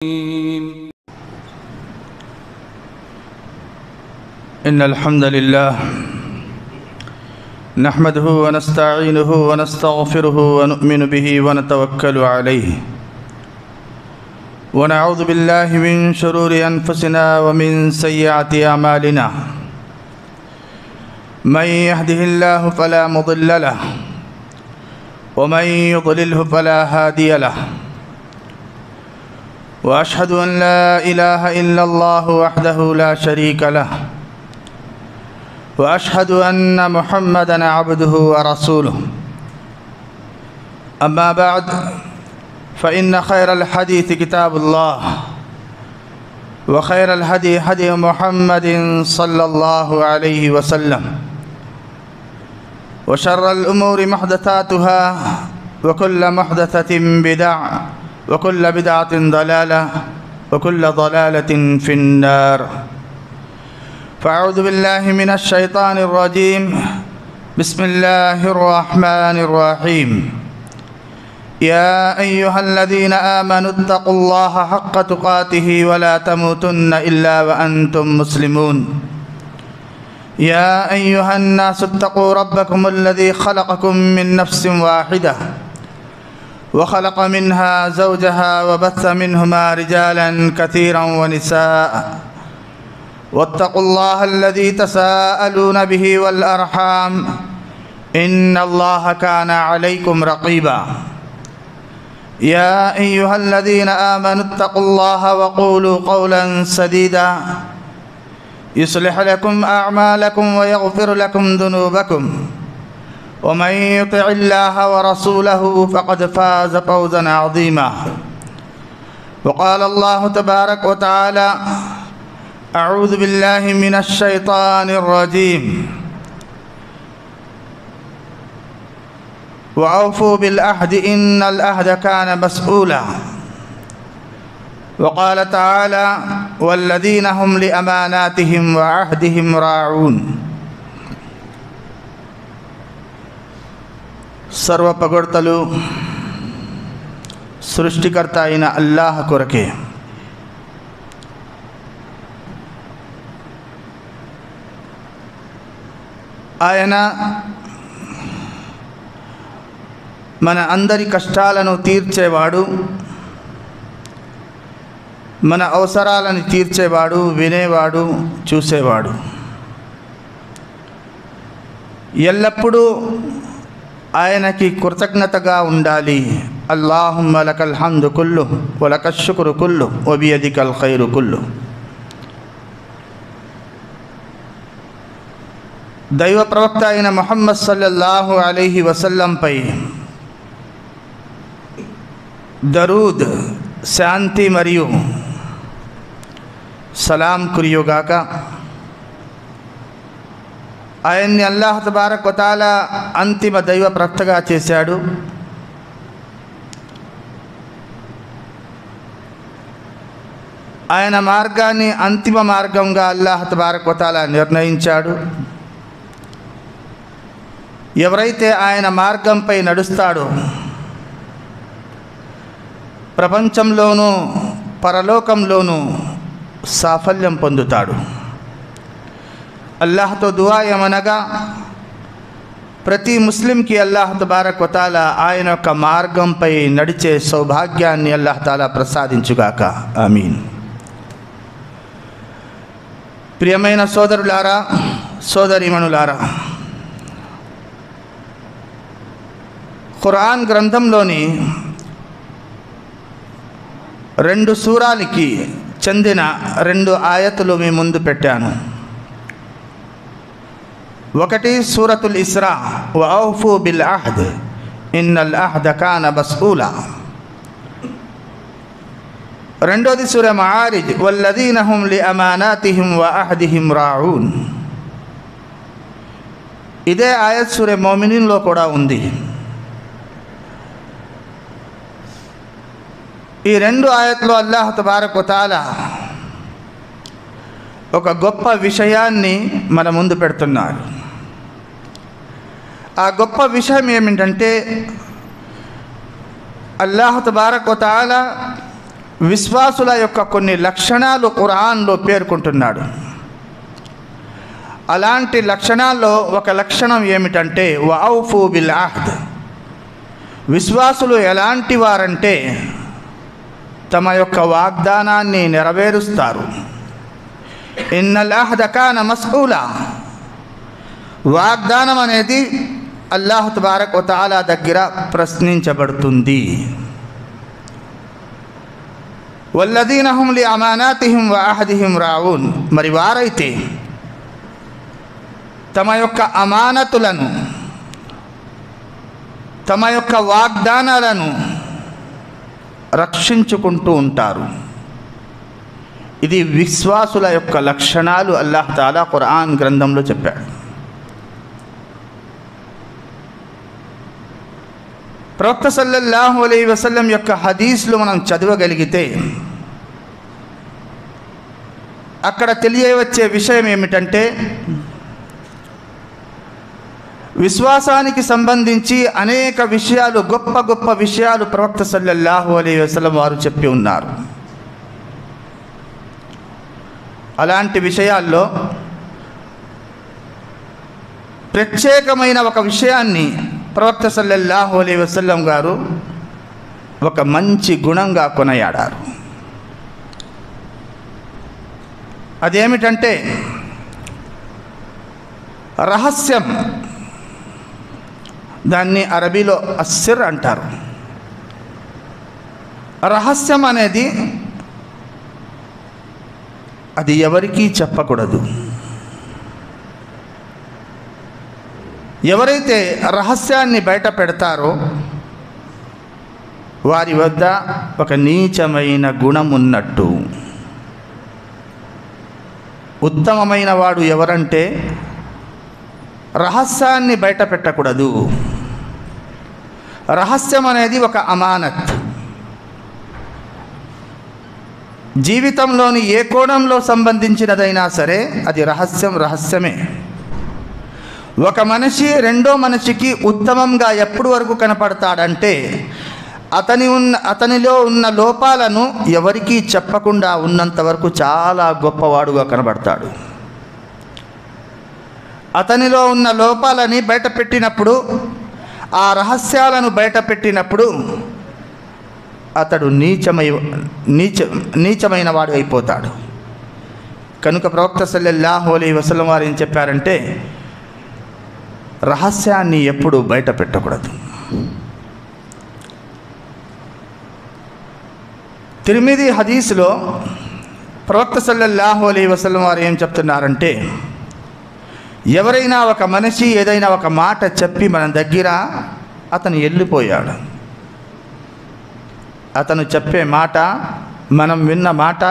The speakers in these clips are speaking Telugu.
إن الحمد لله نحمده ونستعينه ونستغفره ونؤمن به ونتوكل عليه ونعوذ بالله من شرور أنفسنا ومن سيئات أعمالنا من يهده الله فلا مضل له ومن يضلله فلا هادي له وأشهد أن لا إله إلا الله وحده لا شريك له وأشهد أن محمدًا عبده ورسوله أما بعد فإن خير الحديث كتاب الله وخير الهدي هدي محمد صلى الله عليه وسلم وشر الأمور محدثاتها وكل محدثة بدعة وكل بدعة ضلالة وكل ضلالة في النار فأعوذ بالله من الشيطان الرجيم بسم الله الرحمن الرحيم يا أيها الذين آمنوا اتقوا الله حق تقاته ولا تموتن إلا وأنتم مسلمون يا أيها الناس اتقوا ربكم الذي خلقكم من نفس واحدة وخلق منها زوجها وبث منهما رجالا كثيرا ونساء واتقوا الله الذي تساءلون به والأرحام إن الله كان عليكم رقيبا يا أيها الذين آمنوا اتقوا الله وقولوا قولا سديدا يصلح لكم أعمالكم ويغفر لكم ذنوبكم ومن يطع الله ورسوله فقد فاز فوزا عظيما وقال الله تبارك وتعالى أعوذ بالله من الشيطان الرجيم وأوفوا بالعهد إن العهد كان مسؤولا وقال تعالى والذين هم لأماناتهم وعهدهم راعون సర్వ పగడ్తలు సృష్టికర్త అయిన అల్లాహ్ కొరకే. ఆయన మన అందరి కష్టాలను తీర్చేవాడు, మన అవసరాలను తీర్చేవాడు, వినేవాడు, చూసేవాడు. ఎల్లప్పుడూ ఆయనకి కృతజ్ఞతగా ఉండాలి. అల్లాహుమ్మ లకల్ హమ్దు కుల్లు వలకష్ శుక్రు కుల్లు వబియదికల్ ఖైరు కుల్లు. దైవ ప్రవక్త అయిన ముహమ్మద్ సల్లల్లాహు అలైహి వసల్లంపై దరూద్ శాంతి మరియు సలాం కురియుగాక. ఆయన్ని అల్లాహ్ తబారక్ వ తఆలా అంతిమ దైవ ప్రవక్తగా చేశాడు. ఆయన మార్గాన్ని అంతిమ మార్గంగా అల్లాహ్ తబారక్ వ తఆలా నిర్ణయించాడు. ఎవరైతే ఆయన మార్గంపై నడుస్తాడో ప్రపంచంలోనూ పరలోకంలోనూ సాఫల్యం పొందుతాడు. అల్లాహ్తో దుఆ ఏమనగా ప్రతి ముస్లింకి అల్లాహ్ తబారక్ వ తఆలా ఆయన యొక్క మార్గంపై నడిచే సౌభాగ్యాన్ని అల్లాహ్ తఆలా ప్రసాదించుగాక. ఆమీన్. ప్రియమైన సోదరులారా, సోదరీమణులారా, ఖురాన్ గ్రంథంలోని 2 సూరాలకి చెందిన 2 ఆయతులు మీ ముందు పెట్టాను. ఒకటి సూరతుల్ ఇస్రా వఔఫూ బిల్ అహ్ద్ ఇన్నల్ అహ్ద కాన మస్ఊలా. రెండోది సూర మఆరిజ్ వల్లదీన హుమ్ లి అమానాతిహిం వ అహ్దిహిం రాఊన్. ఇదే ఆయత్ సూర మోమినీన్లో కూడా ఉంది. ఈ 2 ఆయత్లో అల్లాహ్ తబారక్ వ తఆలా ఒక గొప్ప విషయాన్ని మన ముందు పెడుతున్నారు. ఆ గొప్ప విషయం ఏమిటంటే అల్లాహ్ తబారక్ వ తఆలా విశ్వాసుల యొక్క కొన్ని లక్షణాలు ఖురాన్లో పేర్కొంటున్నాడు. అలాంటి లక్షణాల్లో ఒక లక్షణం ఏమిటంటే వఔఫూ బిల్ అహ్ద్. విశ్వాసులు ఎలాంటి వారంటే తమ యొక్క వాగ్దానాన్ని నెరవేరుస్తారు. ఇన్నల్ అహ్ద కాన మస్ఊలా. వాగ్దానం అనేది అల్లాహ్ తబారక్ వ తఆలా దగ్గర ప్రశ్నించబడుతుంది. వల్లదీన హుమ్ లి అమానాతిహిం వ అహదిహిం రాఊన్. మరి వారైతే తమ యొక్క అమానతులను, తమ యొక్క వాగ్దానాలను రక్షించుకుంటూ ఉంటారు. ఇది విశ్వాసుల యొక్క లక్షణాలు అల్లాహ్ తాలా ఖురాన్ గ్రంథంలో చెప్పాడు. ప్రవక్త సల్లల్లాహు అలైహి వసల్లం యొక్క హదీస్లు మనం చదవగలిగితే అక్కడ తెలియవచ్చే విషయం ఏమిటంటే విశ్వాసానికి సంబంధించి అనేక విషయాలు, గొప్ప గొప్ప విషయాలు ప్రవక్త సల్లల్లాహు అలైహి వసల్లం వారు చెప్పి ఉన్నారు. అలాంటి విషయాల్లో ప్రత్యేకమైన ఒక విషయాన్ని ప్రవక్త సల్లల్లాహు అలైహి వసల్లం గారు ఒక మంచి గుణంగా కొనియాడారు. అదేమిటంటే రహస్యం. దాన్ని అరబీలో అస్సిర్ అంటారు. రహస్యం అనేది అది ఎవరికీ చెప్పకూడదు. ఎవరైతే రహస్యాన్ని బయట పెడతారో వారి వద్ద ఒక నీచమైన గుణం ఉన్నట్టు. ఉత్తమమైన వాడు ఎవరంటే రహస్యాన్ని బయట పెట్టకూడదు. రహస్యం అనేది ఒక అమానత్. జీవితంలోని ఏ కోణంలో సంబంధించినదైనా సరే అది రహస్యమే. ఒక మనిషి రెండో మనిషికి ఉత్తమంగా ఎప్పుడు వరకు కనపడతాడంటే అతనిలో ఉన్న లోపాలను ఎవరికీ చెప్పకుండా ఉన్నంత వరకు చాలా గొప్పవాడుగా కనబడతాడు. అతనిలో ఉన్న లోపాలని బయటపెట్టినప్పుడు, ఆ రహస్యాలను బయటపెట్టినప్పుడు అతడు నీచమైన వాడు అయిపోతాడు. కనుక ప్రవక్త సల్లల్లాహు అలైహి వసల్లం వారు ఏం చెప్పారంటే రహస్యాన్ని ఎప్పుడు బయట పెట్టకూడదు. తిర్మిది హదీస్లో ప్రవక్త సల్లల్లాహు అలైహి వసల్లం వారు ఏం చెప్తున్నారంటే ఎవరైనా ఒక మనిషి ఏదైనా ఒక మాట చెప్పి మన దగ్గర అతను వెళ్ళిపోయాడు, అతను చెప్పే మాట, మనం విన్న మాట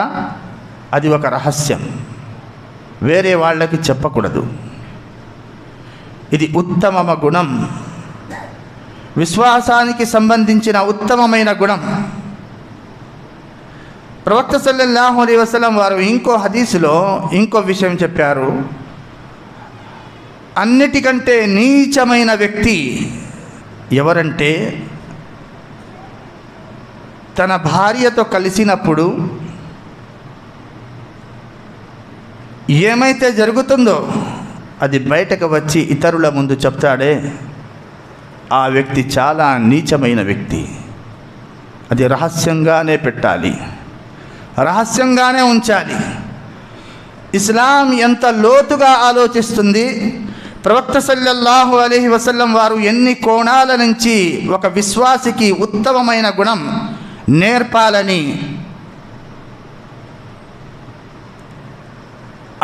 అది ఒక రహస్యం, వేరే వాళ్ళకి చెప్పకూడదు. ఇది ఉత్తమ గుణం, విశ్వాసానికి సంబంధించిన ఉత్తమమైన గుణం. ప్రవక్త సల్లల్లాహు అలైహి వసల్లం వారు ఇంకో హదీసులో ఇంకో విషయం చెప్పారు. అన్నిటికంటే నీచమైన వ్యక్తి ఎవరంటే తన భార్యతో కలిసినప్పుడు ఏమైతే జరుగుతుందో అది బయటకు వచ్చి ఇతరుల ముందు చెప్తాడే ఆ వ్యక్తి చాలా నీచమైన వ్యక్తి. అది రహస్యంగానే పెట్టాలి, రహస్యంగానే ఉంచాలి. ఇస్లాం ఎంత లోతుగా ఆలోచిస్తుంది. ప్రవక్త సల్లల్లాహు అలైహి వసల్లం వారు ఎన్ని కోణాల నుంచి ఒక విశ్వాసికి ఉత్తమమైన గుణం నేర్పాలని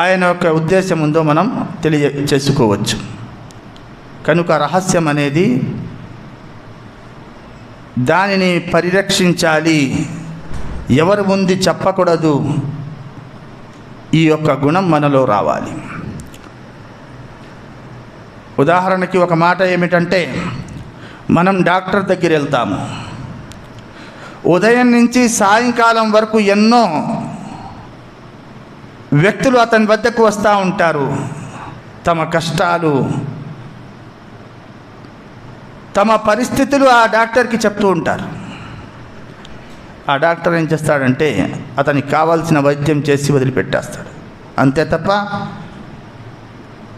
ఆయన యొక్క ఉద్దేశం ఉందో మనం తెలియచేసుకోవచ్చు. కనుక రహస్యం అనేది దానిని పరిరక్షించాలి, ఎవరి ముందు చెప్పకూడదు. ఈ యొక్క గుణం మనలో రావాలి. ఉదాహరణకి ఒక మాట ఏమిటంటే మనం డాక్టర్ దగ్గర వెళ్తాము, ఉదయం నుంచి సాయంకాలం వరకు ఎన్నో వ్యక్తులు అతని వద్దకు వస్తూ ఉంటారు. తమ కష్టాలు, తమ పరిస్థితులు ఆ డాక్టర్కి చెప్తూ ఉంటారు. ఆ డాక్టర్ ఏం చేస్తాడంటే అతనికి కావాల్సిన వైద్యం చేసి వదిలిపెట్టేస్తాడు. అంతే తప్ప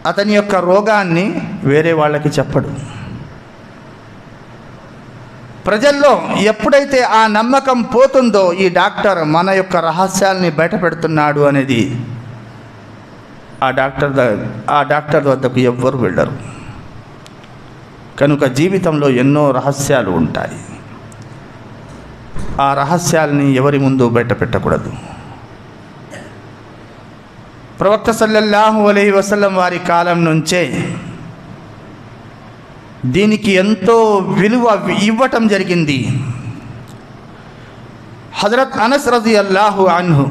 అతని యొక్క రోగాన్ని వేరే వాళ్ళకి చెప్పడు. ప్రజల్లో ఎప్పుడైతే ఆ నమ్మకం పోతుందో ఈ డాక్టర్ మన యొక్క రహస్యాల్ని బయట పెడుతున్నాడు అనేది ఆ డాక్టర్ వద్దకు ఎవ్వరు వెళ్ళరు. కనుక జీవితంలో ఎన్నో రహస్యాలు ఉంటాయి. ఆ రహస్యాల్ని ఎవరి ముందు బయట పెట్టకూడదు. ప్రవక్త సల్లల్లాహు అలైహి వసల్లం వారి కాలం నుంచే దీనికి ఎంతో విలువ ఇవ్వటం జరిగింది. హజరత్ అనస్ రజియల్లాహు అన్హు,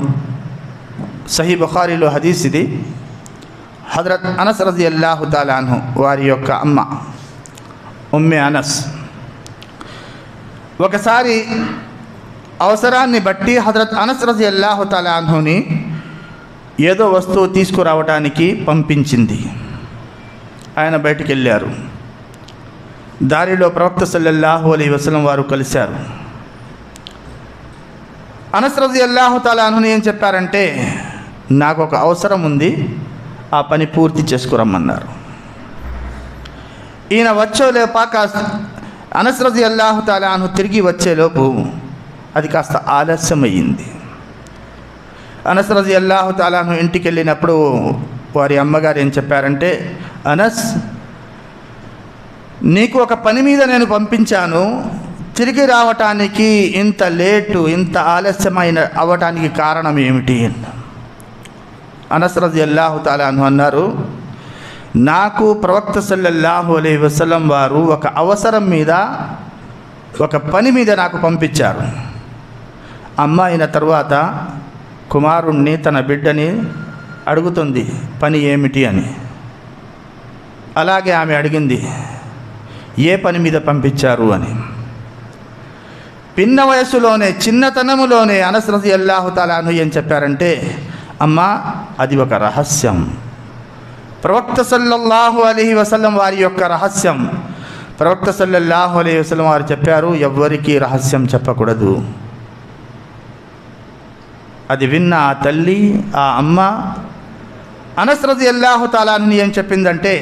సహీ బుఖారీలో హదీస్ ఇది. హజరత్ అనస్ రజియల్లాహు తాలా అన్హు వారి యొక్క అమ్మ ఉమ్మే అనస్ ఒకసారి అవసరాన్ని బట్టి హజరత్ అనస్ రజియల్లాహు తాలా అన్హుని ఏదో వస్తువు తీసుకురావడానికి పంపించింది. ఆయన బయటికి వెళ్ళారు. దారిలో ప్రవక్త సల్లల్లాహు అలైహి వసల్లం వారు కలిశారు. అనస్ రజియల్లాహు తాలా అన్హుని ఏం చెప్పారంటే, నాకు ఒక అవసరం ఉంది, ఆ పని పూర్తి చేసుకురమ్మన్నారు. ఈయన వచ్చేలోపు అనస్ రజియల్లాహు తాలా అన్హు తిరిగి వచ్చేలోపు అది కాస్త ఆలస్యమయ్యింది. అనస్ రజియల్లాహు తాలా అన్హు ఇంటికి వెళ్ళినప్పుడు వారి అమ్మగారు ఏం చెప్పారంటే, అనస్, నీకు ఒక పని మీద నేను పంపించాను, తిరిగి రావటానికి ఇంత లేటు, ఇంత ఆలస్యమైన అవ్వటానికి కారణం ఏమిటి? అనస్ రజియల్లాహు తాలా అన్హు అన్నారు, నాకు ప్రవక్త సల్లల్లాహు అలైహి వసల్లం వారు ఒక అవసరం మీద, ఒక పని మీద నాకు పంపించారు. అమ్మ అయిన తర్వాత కుమారుణ్ణి, తన బిడ్డని అడుగుతుంది పని ఏమిటి అని. అలాగే ఆమె అడిగింది, ఏ పని మీద పంపించారు అని. పిన్న వయసులోనే, చిన్నతనములోనే అనస్ రజియల్లాహు తాలా అన్హు ఏం చెప్పారంటే, అమ్మా, అది ఒక రహస్యం, ప్రవక్త సల్లల్లాహు అలైహి వసల్లం వారి యొక్క రహస్యం. ప్రవక్త సల్లల్లాహు అలైహి వసల్లం వారు చెప్పారు, ఎవ్వరికీ రహస్యం చెప్పకూడదు. అది విన్న ఆ తల్లి, ఆ అమ్మ అనస్ రజియల్లాహు తాలా అన్హు ఏం చెప్పిందంటే,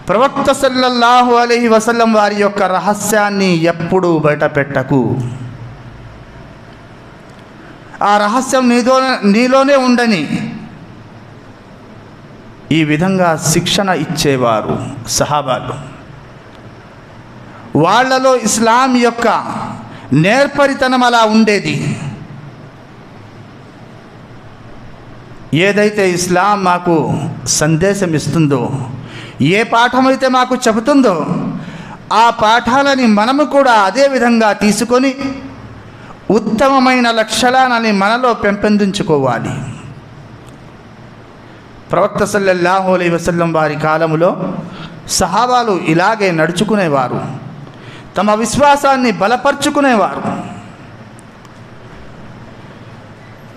ప్రవక్త సల్లల్లాహు అలైహి వసల్లం వారి యొక్క రహస్యాన్ని ఎప్పుడూ బయట పెట్టకు, ఆ రహస్యం నీలోనే ఉండని. ఈ విధంగా శిక్షణ ఇచ్చేవారు సహాబాలు. వాళ్లలో ఇస్లాం యొక్క నేర్పరితనం అలా ఉండేది. ఏదైతే ఇస్లాం మాకు సందేశం ఇస్తుందో, ఏ పాఠమైతే మాకు చెబుతుందో, ఆ పాఠాలని మనము కూడా అదే విధంగా తీసుకొని ఉత్తమమైన లక్షణాలని మనలో పెంపొందించుకోవాలి. ప్రవక్త సల్లల్లాహు అలైహి వసల్లం వారి కాలంలో సహాబాలు ఇలాగే నడుచుకునేవారు, తమ విశ్వాసాన్ని బలపరుచుకునేవారు.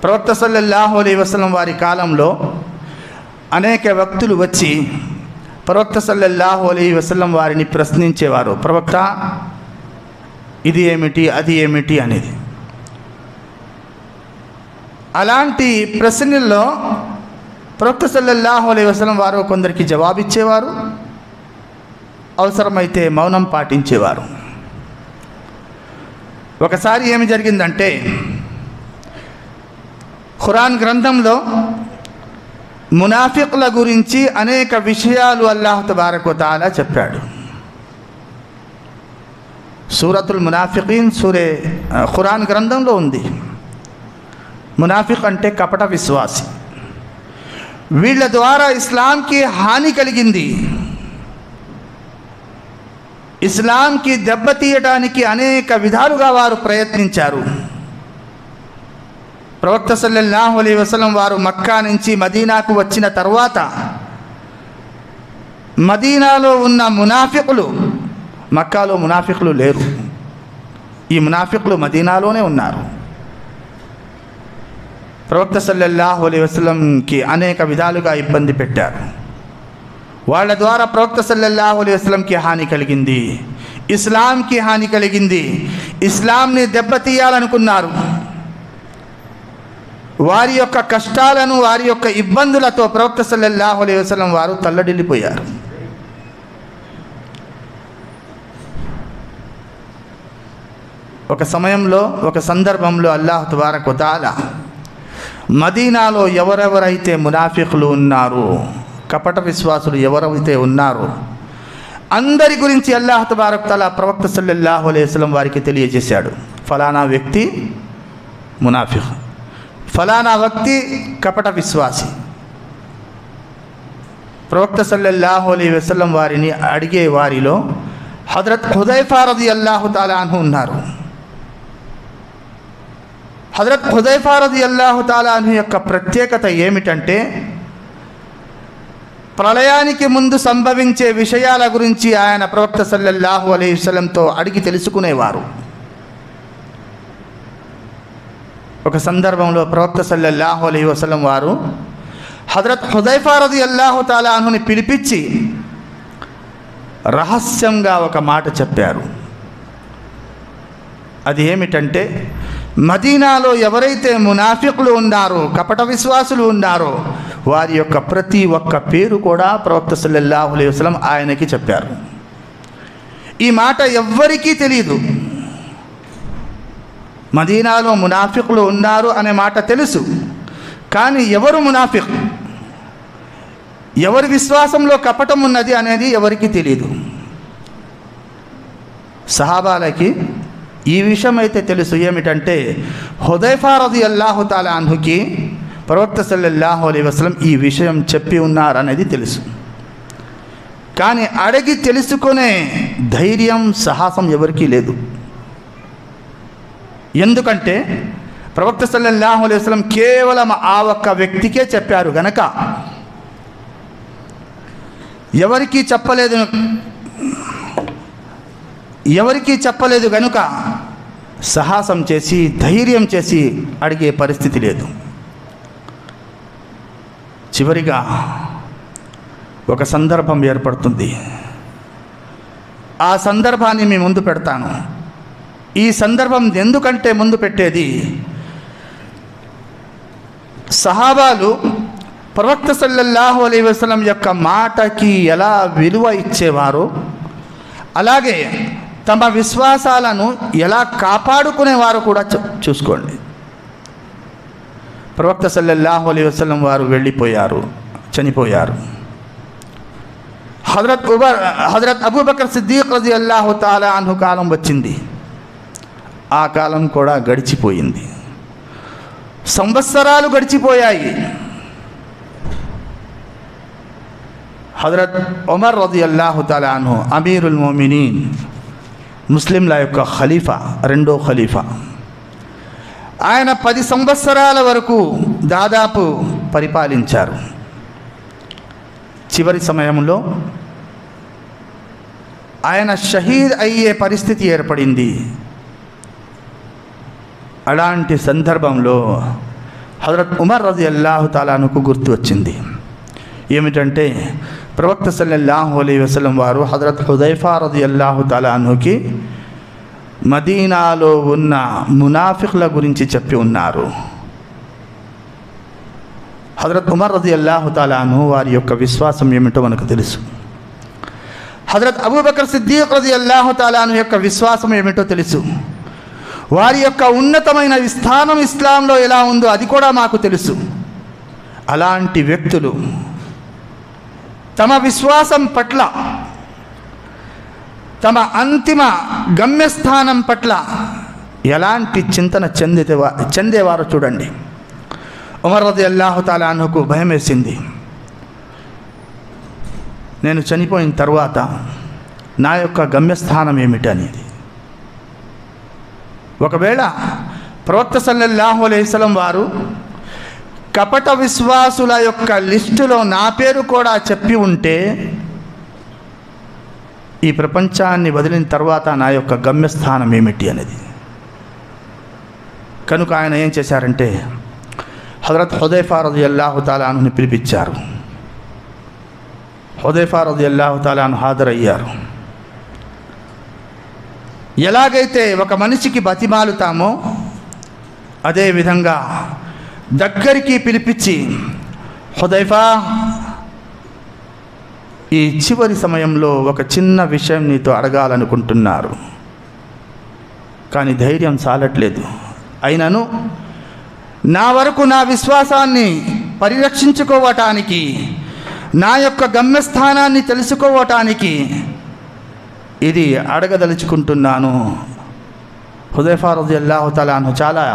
ప్రవక్త సల్లల్లాహు అలైహి వసల్లం వారి కాలంలో అనేక వ్యక్తులు వచ్చి ప్రవక్త సల్లల్లాహు అలైహి వసల్లం వారిని ప్రశ్నించేవారు, ప్రవక్త, ఇది ఏమిటి, అది ఏమిటి అనేది. అలాంటి ప్రశ్నల్లో ప్రవక్త సల్లల్లాహు అలైహి వసల్లం వారు కొందరికి జవాబిచ్చేవారు, అవసరమైతే మౌనం పాటించేవారు. ఒకసారి ఏమి జరిగిందంటే, ఖురాన్ గ్రంథంలో మునాఫిక్ల గురించి అనేక విషయాలు అల్లాహ్ తబారక వ తఆలా చెప్పాడు. సూరతుల్ మునాఫికీన్ ఖురాన్ గ్రంథంలో ఉంది. మునాఫిక్ అంటే కపట విశ్వాసి. వీళ్ళ ద్వారా ఇస్లాంకి హాని కలిగింది. ఇస్లాంకి దెబ్బతీయడానికి అనేక విధాలుగా వారు ప్రయత్నించారు. ప్రవక్త సల్లల్లాహు అలైహి వసల్లం వారు మక్కా నుంచి మదీనాకు వచ్చిన తర్వాత మదీనాలో ఉన్న మునాఫికులు, మక్కాలో మునాఫికులు లేరు, ఈ మునాఫికులు మదీనాలోనే ఉన్నారు. ప్రవక్త సల్లల్లాహు అలైహి వసల్లంకి అనేక విధాలుగా ఇబ్బంది పెట్టారు. వాళ్ళ ద్వారా ప్రవక్త సల్లల్లాహు అలైహి వసల్లంకి హాని కలిగింది. ఇస్లాంకి హాని కలిగింది, ఇస్లాంని దెబ్బతీయాలనుకున్నారు. వారి యొక్క కష్టాలను, వారి యొక్క ఇబ్బందులతో ప్రవక్త సల్లల్లాహు అలైహి వసల్లం వారు తల్లడిల్లిపోయారు. ఒక సమయంలో, ఒక సందర్భంలో అల్లాహ్ తబారక వ తఆలా మదీనాలో ఎవరెవరైతే మునాఫికులు ఉన్నారో, కపట విశ్వాసులు ఎవరైతే ఉన్నారో అందరి గురించి అల్లాహ్ తబారక వ తఆలా ప్రవక్త సల్లల్లాహు అలైహి వసల్లం వారికి తెలియజేశాడు. ఫలానా వ్యక్తి మునాఫిక్, ఫలానా వ్యక్తి కపట విశ్వాసి. ప్రవక్త సల్లల్లాహు అలైహి వసల్లం వారిని అడిగే వారిలో హజరత్ హుదైఫా రదియల్లాహు తఆలా అన్హు ఉన్నారు. హజరత్ హుదైఫా రదియల్లాహు తఆలా అన్హు యొక్క ప్రత్యేకత ఏమిటంటే, ప్రళయానికి ముందు సంభవించే విషయాల గురించి ఆయన ప్రవక్త సల్లల్లాహు అలైహి వసల్లంతో అడిగి తెలుసుకునేవారు. ఒక సందర్భంలో ప్రవక్త సల్లల్లాహు అలైహి వసల్లం వారు హజరత్ హుదైఫా రదియల్లాహు తఆలా అన్హుని పిలిపించి రహస్యంగా ఒక మాట చెప్పారు. అది ఏమిటంటే, మదీనాలో ఎవరైతే మునాఫికులు ఉన్నారో, కపట విశ్వాసులు ఉన్నారో వారి యొక్క ప్రతి ఒక్క పేరు కూడా ప్రవక్త సల్లల్లాహు అలైహి వసల్లం ఆయనకి చెప్పారు. ఈ మాట ఎవ్వరికీ తెలియదు. మదీనాలో మునాఫికులు ఉన్నారు అనే మాట తెలుసు, కానీ ఎవరు మునాఫిక్, ఎవరి విశ్వాసంలో కపటం ఉన్నది అనేది ఎవరికీ తెలియదు. సహాబాలకి ఈ విషయం అయితే తెలుసు. ఏమిటంటే, హుదైఫా రదియల్లాహు తఆలా అన్హుకి ప్రవక్త సల్లల్లాహు అలైహి వసల్లం ఈ విషయం చెప్పి ఉన్నారనేది తెలుసు. కానీ అడిగి తెలుసుకునే ధైర్యం, సాహసం ఎవరికీ లేదు. ఎందుకంటే ప్రవక్త సల్లల్లాహు అలైహి వసల్లం కేవలం ఆ ఒక్క వ్యక్తికే చెప్పారు గనక, ఎవరికీ చెప్పలేదు గనుక సాహసం చేసి, ధైర్యం చేసి అడిగే పరిస్థితి లేదు. చివరిగా ఒక సందర్భం ఏర్పడుతుంది. ఆ సందర్భాన్ని మీ ముందు పెడతాను. ఈ సందర్భం ఎందుకంటే ముందు పెట్టేది, సహాబాలు ప్రవక్త సల్లల్లాహు అలైహి వసల్లం యొక్క మాటకి ఎలా విలువ ఇచ్చేవారో, అలాగే తమ విశ్వాసాలను ఎలా కాపాడుకునేవారు కూడా చూసుకోండి. ప్రవక్త సల్లల్లాహు అలైహి వసల్లం వారు వెళ్ళిపోయారు, చనిపోయారు. హజరత్ అబూబకర్ సిద్దీక్ రజియల్లాహు తఆలా అన్హు కాలం వచ్చింది. ఆ కాలం కూడా గడిచిపోయింది. సంవత్సరాలు గడిచిపోయాయి. హజరత్ ఉమర్ రజియల్లాహు తఆలా అన్హు అమీరుల్ మోమినీన్, ముస్లింల యొక్క ఖలీఫా, రెండో ఖలీఫా. ఆయన 10 సంవత్సరాల వరకు దాదాపు పరిపాలించారు. చివరి సమయంలో ఆయన షహీద్ అయ్యే పరిస్థితి ఏర్పడింది. అలాంటి సందర్భంలో హజరత్ ఉమర్ రజియల్లాహు తఆలా అన్హుకు గుర్తు వచ్చింది. ఏమిటంటే, ప్రవక్త సల్లల్లాహు అలైహి వసల్లం వారు హజరత్ హుదైఫా రజియల్లాహు తఆలా అన్హుకి మదీనాలో ఉన్న మునాఫికుల గురించి చెప్పి ఉన్నారు. హజరత్ ఉమర్ రజియల్లాహు తఆలా అన్హు వారి యొక్క విశ్వాసం ఏమిటో మనకు తెలుసు. హజరత్ అబూబకర్ సిద్దీక్ రజియల్లాహు తఆలా అన్హు యొక్క విశ్వాసం ఏమిటో తెలుసు. వారి యొక్క ఉన్నతమైన స్థానం ఇస్లాంలో ఎలా ఉందో అది కూడా మాకు తెలుసు. అలాంటి వ్యక్తులు తమ విశ్వాసం పట్ల, తమ అంతిమ గమ్యస్థానం పట్ల ఎలాంటి చింతన చెందేవారో చూడండి. ఉమర్ రజియల్లాహు తఆలా అన్హుకు భయం వేసింది. నేను చనిపోయిన తర్వాత నా యొక్క గమ్యస్థానం ఏమిటి అనేది. ఒకవేళ ప్రవక్త సల్లల్లాహు అలైహి వసల్లం వారు కపట విశ్వాసుల యొక్క లిస్టులో నా పేరు కూడా చెప్పి ఉంటే, ఈ ప్రపంచాన్ని వదిలిన తర్వాత నా యొక్క గమ్యస్థానం ఏమిటి అనేది. కనుక ఆయన ఏం చేశారంటే, హజరత్ హుదైఫా రజియల్లాహు తఆలా అన్హుని పిలిపించారు. హుదైఫా రజియల్లాహు తఆలా అన్హు హాజరయ్యారు. ఎలాగైతే ఒక మనిషికి బతిమాలుతామో అదేవిధంగా దగ్గరికి పిలిపించి, హుదైఫా, ఈ చివరి సమయంలో ఒక చిన్న విషయం నీతో అడగాలనుకుంటున్నారు, కానీ ధైర్యం చాలట్లేదు. అయినను నా వరకు నా విశ్వాసాన్ని పరిరక్షించుకోవటానికి, నా యొక్క గమ్యస్థానాన్ని తెలుసుకోవటానికి ఇది అడగదలుచుకుంటున్నాను. హుదైఫా రలియల్లాహు తఆలా అన్హు చాలా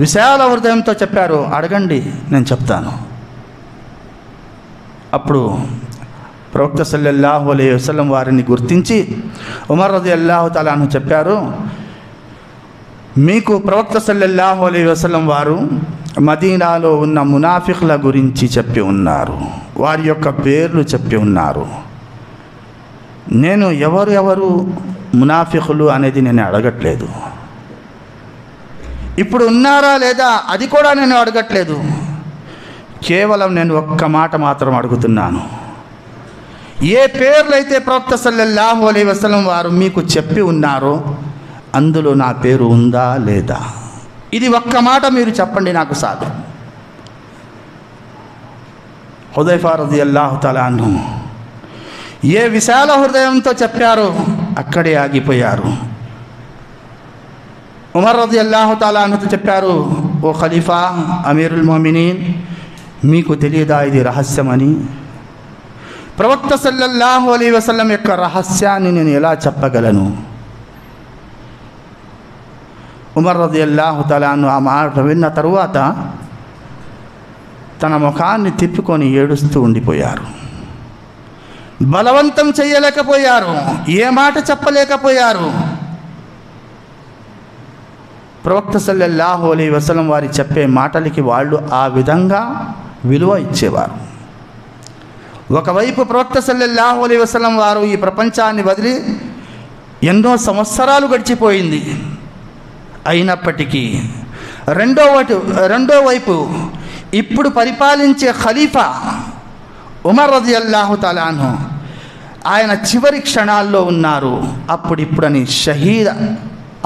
విశాల హృదయంతో చెప్పారు, అడగండి, నేను చెప్తాను. అప్పుడు ప్రవక్త సల్లల్లాహు అలైహి వసల్లం వారిని గుర్తించి ఉమర్ రలియల్లాహు తఆలా అన్హు చెప్పారు, మీకు ప్రవక్త సల్లల్లాహు అలైహి వసల్లం వారు మదీనాలో ఉన్న మునాఫికుల గురించి చెప్పి ఉన్నారు, వారి యొక్క పేర్లు చెప్పి ఉన్నారు. నేను ఎవరు మునాఫికులు అనేది నేను అడగట్లేదు, ఇప్పుడు ఉన్నారా లేదా అది కూడా నేను అడగట్లేదు. కేవలం నేను ఒక్క మాట మాత్రం అడుగుతున్నాను, ఏ పేర్లైతే ప్రవక్త సల్లల్లాహు అలైహి వసల్లం వారు మీకు చెప్పి ఉన్నారో అందులో నా పేరు ఉందా లేదా, ఇది ఒక్క మాట మీరు చెప్పండి, నాకు సాగు. హుదైఫా రలియల్లాహు తఆలా అన్హు ఏ విశాల హృదయంతో చెప్పారో అక్కడే ఆగిపోయారు. ఉమర్ రలియల్లాహు తఆలా అన్హుతో చెప్పారు, ఓ ఖలీఫా, అమీరుల్ మొమినీన్, మీకు తెలియదా ఇది రహస్యమని? ప్రవక్త సల్లల్లాహు అలైహి వసల్లం యొక్క రహస్యాన్ని నేను ఎలా చెప్పగలను? ఉమర్ రలియల్లాహు తఆలా అన్హు ఆ మాట విన్న తరువాత తన ముఖాన్ని తిప్పుకొని ఏడుస్తూ ఉండిపోయారు. బలవంతం చేయలేకపోయారు, ఏ మాట చెప్పలేకపోయారు. ప్రవక్త సల్లల్లాహు అలైహి వసల్లం వారి చెప్పే మాటలకి వాళ్ళు ఆ విధంగా విలువ ఇచ్చేవారు. ఒకవైపు ప్రవక్త సల్లల్లాహు అలైహి వసల్లం వారు ఈ ప్రపంచాన్ని వదిలి ఎన్నో సంవత్సరాలు గడిచిపోయింది. అయినప్పటికీ రెండో వైపు ఇప్పుడు పరిపాలించే ఖలీఫా ఉమర్ రలియల్లాహు తఆలా అన్హు ఆయన చివరి క్షణాల్లో ఉన్నారు. అప్పుడిప్పుడని షహీద్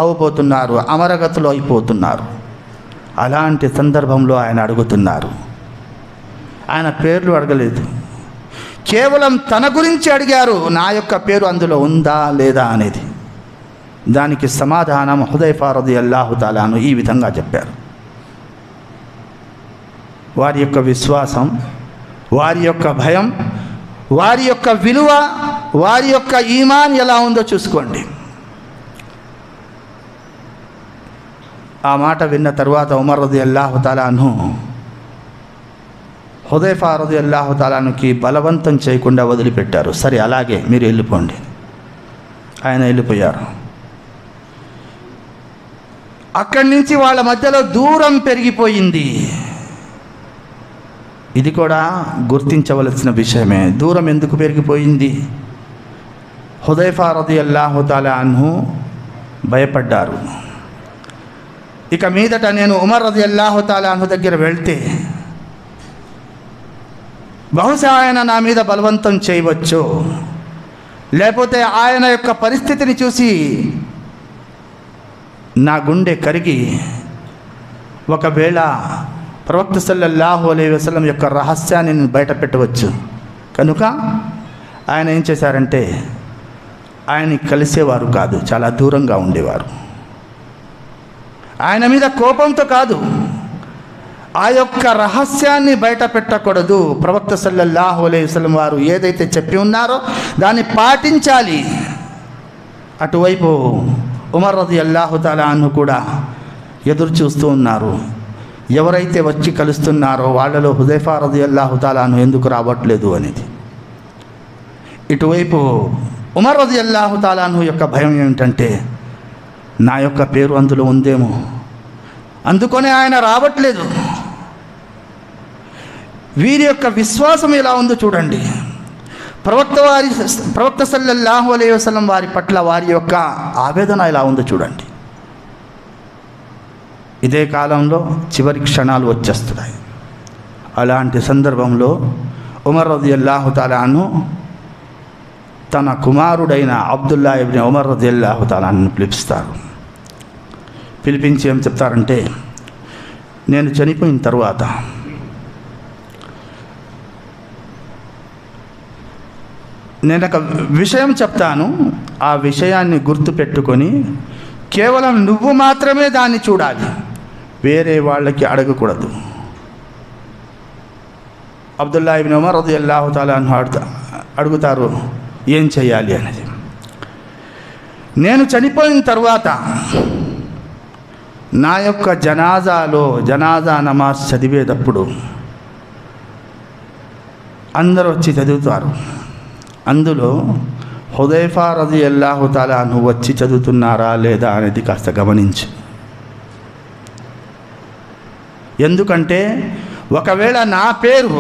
అవబోతున్నారు, అమరగతులు అయిపోతున్నారు. అలాంటి సందర్భంలో ఆయన అడుగుతున్నారు. ఆయన పేర్లు అడగలేదు, కేవలం తన గురించి అడిగారు, నా యొక్క పేరు అందులో ఉందా లేదా అనేది. దానికి సమాధానం హుదైఫా రలియల్లాహు తఆలా అన్హు ఈ విధంగా చెప్పారు. వారి యొక్క విశ్వాసం, వారి యొక్క భయం, వారి యొక్క విలువ, వారి యొక్క ఈమాన్ ఎలా ఉందో చూసుకోండి. ఆ మాట విన్న తరువాత ఉమర్ రలియల్లాహు తఆలా అన్హు హుదైఫా రలియల్లాహు తఆలా అన్హుకి బలవంతం చేయకుండా వదిలిపెట్టారు. సరే, అలాగే మీరు వెళ్ళిపోండి. ఆయన వెళ్ళిపోయారు. అక్కడి నుంచి వాళ్ళ మధ్యలో దూరం పెరిగిపోయింది. ఇది కూడా గుర్తించవలసిన విషయమే. దూరం ఎందుకు పెరిగిపోయింది? హుదైఫా రలియల్లాహు తఆలా అన్హు భయపడ్డారు. ఇక మీదట నేను ఉమర్ రలియల్లాహు తఆలా అన్హు దగ్గర వెళ్తే బహుశా ఆయన నా మీద బలవంతం చేయవచ్చు, లేకపోతే ఆయన యొక్క పరిస్థితిని చూసి నా గుండె కరిగి ఒకవేళ ప్రవక్త సల్లల్లాహు అలైహి వసల్లం యొక్క రహస్యాన్ని నేను బయట పెట్టవచ్చు. కనుక ఆయన ఏం చేశారంటే ఆయన్ని కలిసేవారు కాదు, చాలా దూరంగా ఉండేవారు. ఆయన మీద కోపంతో కాదు, ఆ యొక్క రహస్యాన్ని బయట పెట్టకూడదు. ప్రవక్త సల్లల్లాహు అలైహి వసల్లం వారు ఏదైతే చెప్పి ఉన్నారో దాన్ని పాటించాలి. అటువైపు ఉమర్ రలియల్లాహు తఆలా అన్హు కూడా ఎదురు చూస్తూ ఉన్నారు. ఎవరైతే వచ్చి కలుస్తున్నారో వాళ్ళలో హుదైఫా రలియల్లాహు తఆలా అన్హు ఎందుకు రావట్లేదు అనేది. ఇటువైపు ఉమర్ రలియల్లాహు తఆలా అన్హు యొక్క భయం ఏమిటంటే నా యొక్క పేరు అందులో ఉందేమో, అందుకనే ఆయన రావట్లేదు. వీరి యొక్క విశ్వాసం ఎలా ఉందో చూడండి. ప్రవక్త సల్లల్లాహు అలైహి వసల్లం వారి పట్ల వారి యొక్క ఆవేదన ఎలా ఉందో చూడండి. ఇదే కాలంలో చివరి క్షణాలు వచ్చేస్తున్నాయి. అలాంటి సందర్భంలో ఉమర్ రలియల్లాహు తఆలా అన్హు తన కుమారుడైన అబ్దుల్లా ఇబ్న్ ఉమర్ రదియల్లాహు తఆలా అన్హును పిలిపిస్తారు. పిలిపించి ఏం చెప్తారంటే, నేను చనిపోయిన తరువాత నేను ఒక విషయం చెప్తాను, ఆ విషయాన్ని గుర్తుపెట్టుకొని కేవలం నువ్వు మాత్రమే దాన్ని చూడాలి, వేరే వాళ్ళకి అడగకూడదు. అబ్దుల్లా ఇబ్న్ ఉమర్ రదియల్లాహు తఆలా అన్హు అడుగుతారు ఏం చేయాలి అనేది. నేను చనిపోయిన తర్వాత నా యొక్క జనాజా నమాజ్ చదివేటప్పుడు అందరూ వచ్చి చదువుతారు. అందులో హుదైఫా రదియల్లాహు తఆలా అన్హు వచ్చి చదువుతున్నారా లేదా అనేది కాస్త గమనించు. ఎందుకంటే ఒకవేళ నా పేరు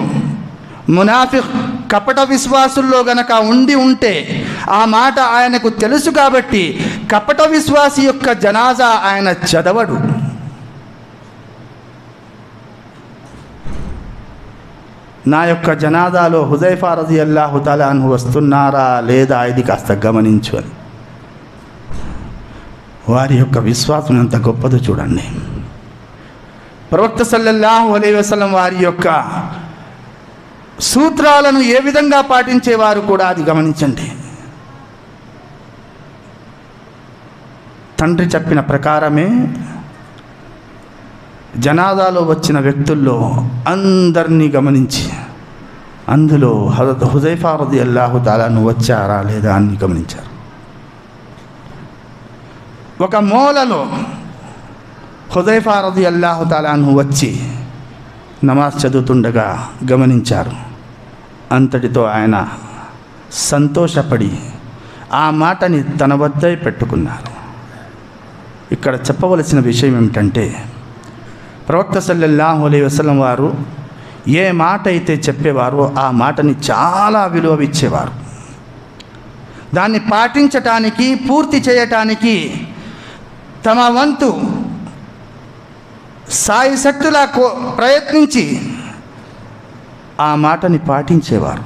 మునాఫిక్ కపట విశ్వాసుల్లో గనక ఉంటే ఆ మాట ఆయనకు తెలుసు కాబట్టి కపట విశ్వాసి యొక్క జనాజా ఆయన చదవడు. నా యొక్క జనాజాలో హుదైఫా రదియల్లాహు తఆలా అన్హు వస్తున్నారా లేదా ఇది కాస్త గమనించు అని. వారి యొక్క విశ్వాసం ఎంత గొప్పదో చూడండి. ప్రవక్త సల్లల్లాహు అలైహి వసల్లం వారి యొక్క సూత్రాలను ఏ విధంగా పాటించేవారు కూడా అది గమనించండి. తండ్రి చెప్పిన ప్రకారమే జనాజాలో వచ్చిన వ్యక్తుల్లో అందరినీ గమనించి అందులో హజరత్ హుజైఫా రదియల్లాహు తఆలాను వచ్చారా లేదా అని గమనించారు. ఒక మూలలో హుజైఫా రదియల్లాహు తఆలాను వచ్చి నమాజ్ చదువుతుండగా గమనించారు. అంతటితో ఆయన సంతోషపడి ఆ మాటని తన వద్దే పెట్టుకున్నారు. ఇక్కడ చెప్పవలసిన విషయం ఏమిటంటే, ప్రవక్త సల్లల్లాహు అలైహి వసల్లం వారు ఏ మాట అయితే చెప్పేవారో ఆ మాటని చాలా విలువ ఇచ్చేవారు. దాన్ని పాటించటానికి, పూర్తి చేయటానికి తమ వంతు సాయశక్తులా ప్రయత్నించి ఆ మాటని పాటించేవారు.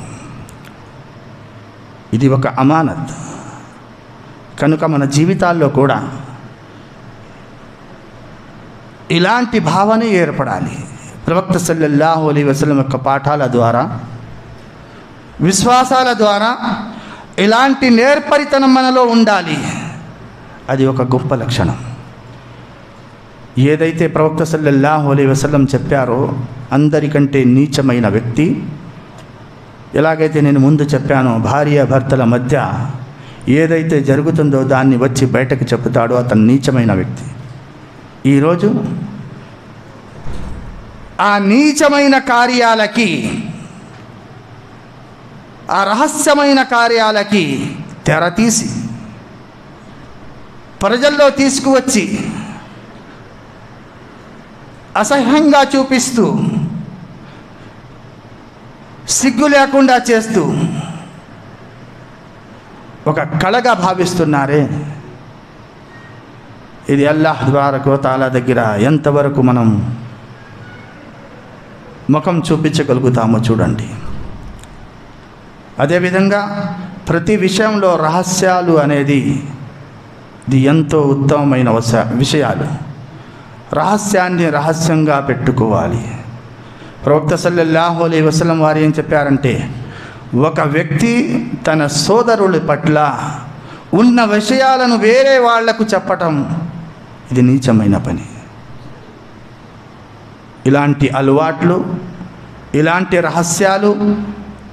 ఇది ఒక అమానత్. కనుక మన జీవితాల్లో కూడా ఇలాంటి భావన ఏర్పడాలి. ప్రవక్త సల్లల్లాహు అలైహి వసల్లం యొక్క పాఠాల ద్వారా, విశ్వాసాల ద్వారా ఇలాంటి నేర్పరితనం మనలో ఉండాలి. అది ఒక గొప్ప లక్షణం. ఏదైతే ప్రవక్త సల్లల్లాహు అలైహి వసల్లం చెప్పారో అందరికంటే నీచమైన వ్యక్తి, ఎలాగైతే నేను ముందు చెప్పానో భార్య భర్తల మధ్య ఏదైతే జరుగుతుందో దాన్ని వచ్చి బయటకు చెప్తాడో అతను నీచమైన వ్యక్తి. ఈరోజు ఆ నీచమైన కార్యాలకి, ఆ రహస్యమైన కార్యాలకి తెర తీసి ప్రజల్లో తీసుకువచ్చి అసహ్యంగా చూపిస్తూ, సిగ్గు లేకుండా చేస్తూ ఒక కళగా భావిస్తున్నారే, ఇది అల్లాహ్ తబారక వ తఆలా దగ్గర ఎంతవరకు మనం ముఖం చూపించగలుగుతామో చూడండి. అదేవిధంగా ప్రతి విషయంలో రహస్యాలు అనేది ఇది ఎంతో ఉత్తమమైన విషయాలు. రహస్యాన్ని రహస్యంగా పెట్టుకోవాలి. ప్రవక్త సల్లల్లాహు అలైహి వసల్లం వారు ఏం చెప్పారంటే, ఒక వ్యక్తి తన సోదరుల పట్ల ఉన్న విషయాలను వేరే వాళ్లకు చెప్పటం ఇది నీచమైన పని. ఇలాంటి అలవాట్లు, ఇలాంటి రహస్యాలు,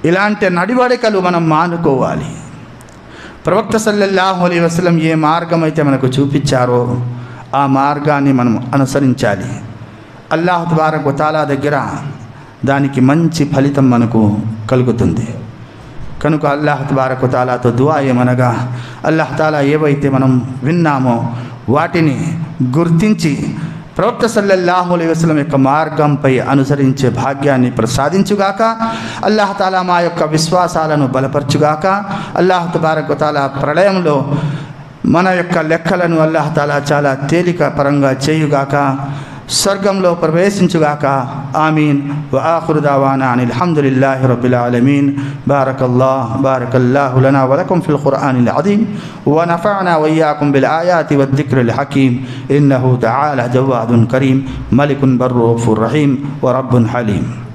ఇలాంటి నడివడికలు మనం మానుకోవాలి. ప్రవక్త సల్లల్లాహు అలైహి వసల్లం ఏ మార్గం అయితే మనకు చూపించారో ఆ మార్గాన్ని మనం అనుసరించాలి. అల్లాహ్ తబారక వ తఆలా దగ్గర దానికి మంచి ఫలితం మనకు కలుగుతుంది. కనుక అల్లాహ్ తబారక వ తఆలాతో దుఆ ఏమనగా, అల్లాహ్ తఆలా ఏవైతే మనం విన్నామో వాటిని గుర్తించి ప్రవక్త సల్లల్లాహు అలైహి వసల్లం యొక్క మార్గంపై అనుసరించే భాగ్యాన్ని ప్రసాదించుగాక. అల్లాహ్ తఆలా మా యొక్క విశ్వాసాలను బలపరచుగాక. అల్లాహ్ తబారక వ తఆలా ప్రళయంలో మన యొక్క లెక్కలను అల్లాహ్ తఆలా చాలా తేలిక పరంగా చేయుగాక. స్వర్గంలో ప్రవేశించుగాక. ఆమీన్. వ ఆఖిరు దావానా అనిల్ హమ్దులిల్లాహి రబ్బిల్ ఆలమీన్. బారకల్లాహు లనా వ లకుం ఫిల్ ఖుర్ఆనిల్ అజీమ్ వ నఫఅనా వ ఇయ్యాకుం బిల్ ఆయాతి వద్ దిక్రిల్ హకీమ్. ఇన్నహు తఆలా జవాదున్ కరీం మలికున్ బర్రూఫుర్ రహీం వ రబ్బున్ హలీం.